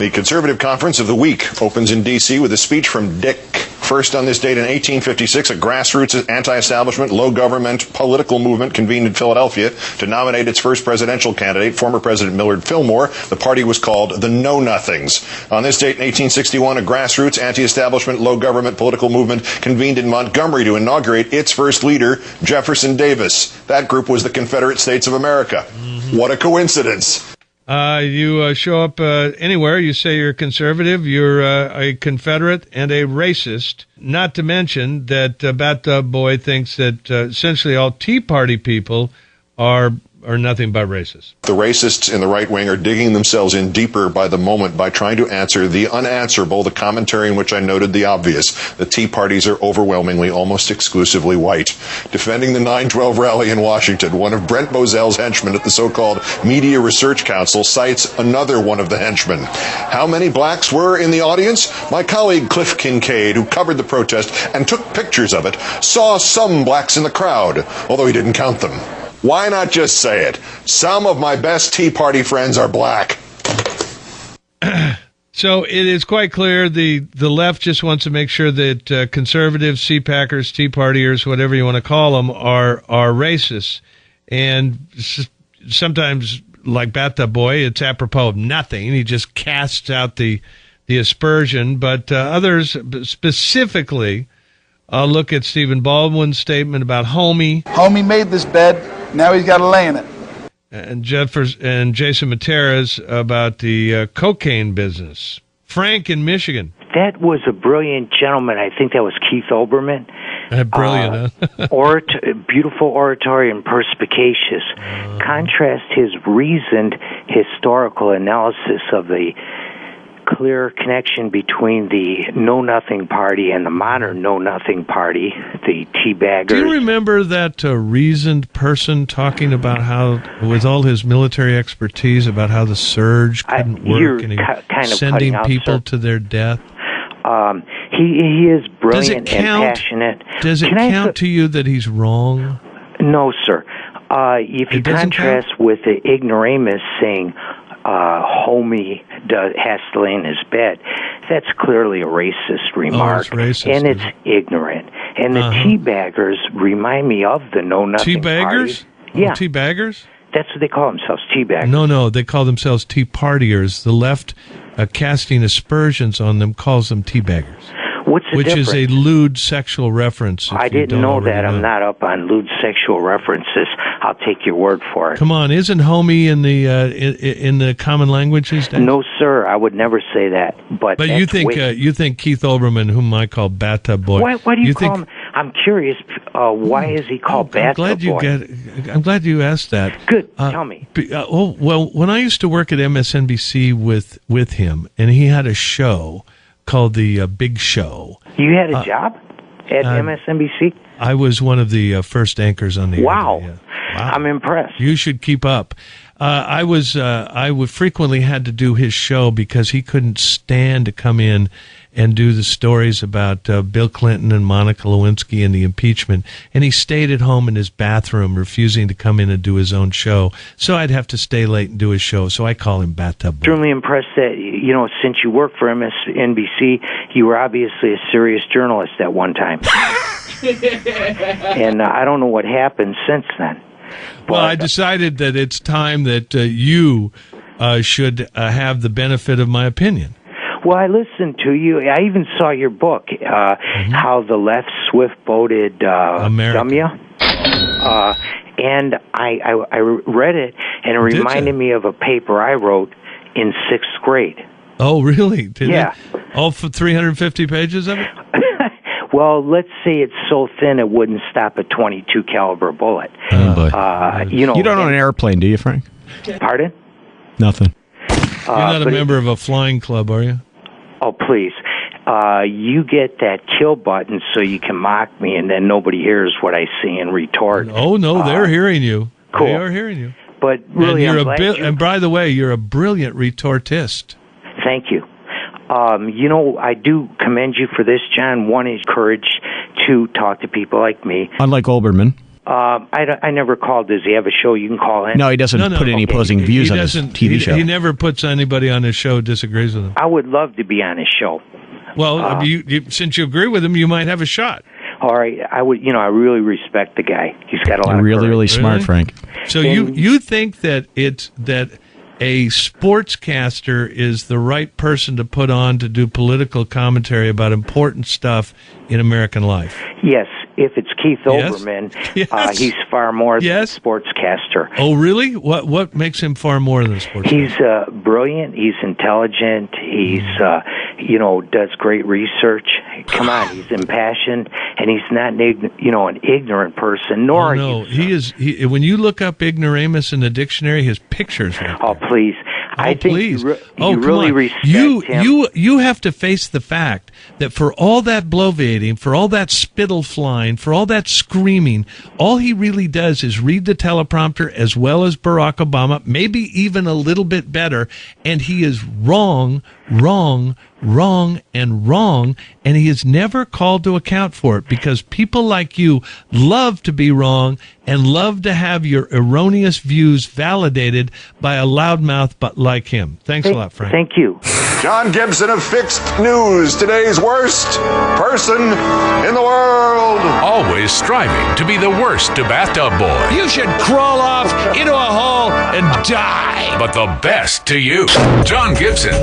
The Conservative Conference of the Week opens in D.C. with a speech from Dick. First on this date in 1856, a grassroots anti-establishment, low-government political movement convened in Philadelphia to nominate its first presidential candidate, former President Millard Fillmore. The party was called the Know-Nothings. On this date in 1861, a grassroots anti-establishment, low-government political movement convened in Montgomery to inaugurate its first leader, Jefferson Davis. That group was the Confederate States of America. What a coincidence. You show up anywhere, you say you're a conservative, you're a Confederate, and a racist. Not to mention that Bathtub Boy thinks that essentially all Tea Party people are nothing but racist. The racists in the right wing are digging themselves in deeper by the moment by trying to answer the unanswerable, the commentary in which I noted the obvious. The Tea Parties are overwhelmingly, almost exclusively white. Defending the 9/12 rally in Washington, one of Brent Bozell's henchmen at the so-called Media Research Council cites another one of the henchmen. How many blacks were in the audience? My colleague Cliff Kincaid, who covered the protest and took pictures of it, saw some blacks in the crowd, although he didn't count them. Why not just say it? Some of my best Tea Party friends are black. So it is quite clear the left just wants to make sure that conservatives, CPACers, Tea Partiers, whatever you want to call them, are racists. And sometimes, like Bathtub Boy, it's apropos of nothing. He just casts out the aspersion. But others specifically look at Stephen Baldwin's statement about Homie. Homie made this bed. Now he's got to lay in it. And Jason Matera's about the cocaine business. Frank in Michigan. That was a brilliant gentleman. I think that was Keith Olbermann. Brilliant, huh? Beautiful oratory and perspicacious. Contrast his reasoned historical analysis of the clear connection between the Know-Nothing Party and the modern Know-Nothing Party, the teabaggers. Do you remember that reasoned person talking about how, with all his military expertise, about how the surge couldn't work and he was sending people to their death? He is brilliant and passionate. Does it count to you that he's wrong? No, sir. If you contrast with the ignoramus saying, Homie has to lay in his bed, that's clearly a racist remark. Oh, it's racist, and it's ignorant. And the teabaggers remind me of the Know-Nothing Teabaggers? Party. Yeah. Teabaggers? That's what they call themselves, teabaggers. No, they call themselves Tea Partiers. The left, casting aspersions on them, calls them teabaggers. What's the difference? Which is a lewd sexual reference. I didn't know that. I'm not up on lewd sexual references. I'll take your word for it. Come on, isn't homie in the common language these days? No, sir. I would never say that. But you think Keith Olbermann, whom I call Bathtub Boy? Why do you call him? I'm curious. Why is he called Bathtub Boy? I'm glad you asked that. Good. Tell me. Well, when I used to work at MSNBC with him, and he had a show called The Big Show. You had a job at MSNBC? I was one of the first anchors on the Wow. Wow. I'm impressed. You should keep up. I would frequently had to do his show because he couldn't stand to come in and do the stories about Bill Clinton and Monica Lewinsky and the impeachment. And he stayed at home in his bathroom, refusing to come in and do his own show. So I'd have to stay late and do his show. So I call him Bathtub Boy. Extremely impressed that, since you worked for MSNBC, you were obviously a serious journalist at one time. And I don't know what happened since then. Well, I decided that it's time that you should have the benefit of my opinion. Well, I listened to you. I even saw your book, How the Left Swift-Boated Dumya. And I read it, and it reminded me of a paper I wrote in 6th grade. Oh, really? Yeah. All for 350 pages of it? Well, let's say it's so thin it wouldn't stop a .22 caliber bullet. Oh, boy. You don't own an airplane, do you, Frank? Pardon? Nothing. You're not a member of a flying club, are you? Oh, please. You get that kill button so you can mock me, and then nobody hears what I say and retort. Oh, no, they're hearing you. Cool. They are hearing you. But really, and by the way, you're a brilliant retortist. Thank you. I do commend you for this, John. One is courage to talk to people like me. Unlike Olbermann. I never called. Does he have a show you can call in? No, he doesn't put any opposing views on his TV show. He never puts anybody on his show who disagrees with him. I would love to be on his show. Well, since you agree with him, you might have a shot. All right, I would. I really respect the guy. He's got a lot of really, courage. really smart, Frank. So you think that a sportscaster is the right person to put on to do political commentary about important stuff in American life? Yes, if it's Keith Yes. Olbermann, Yes. he's far more than Yes. a sportscaster. Oh, really? What makes him far more than a sportscaster? He's brilliant. He's intelligent. He's does great research. Come on, he's impassioned, and he's not an ignorant person. Nor no, he is. When you look up ignoramus in the dictionary, his pictures. Right oh, there. please. I think please. you Come really on. respect him. You have to face the fact that for all that bloviating, for all that spittle flying, for all that screaming, all he really does is read the teleprompter as well as Barack Obama, maybe even a little bit better, and he is wrong, and he is never called to account for it because people like you love to be wrong and love to have your erroneous views validated by a loudmouth but like him. Thanks a lot, Frank. Thank you. John Gibson of Fixed News, today's worst person in the world. Always striving to be the worst to Bathtub Boy. You should crawl off into a hole and die. But the best to you. John Gibson.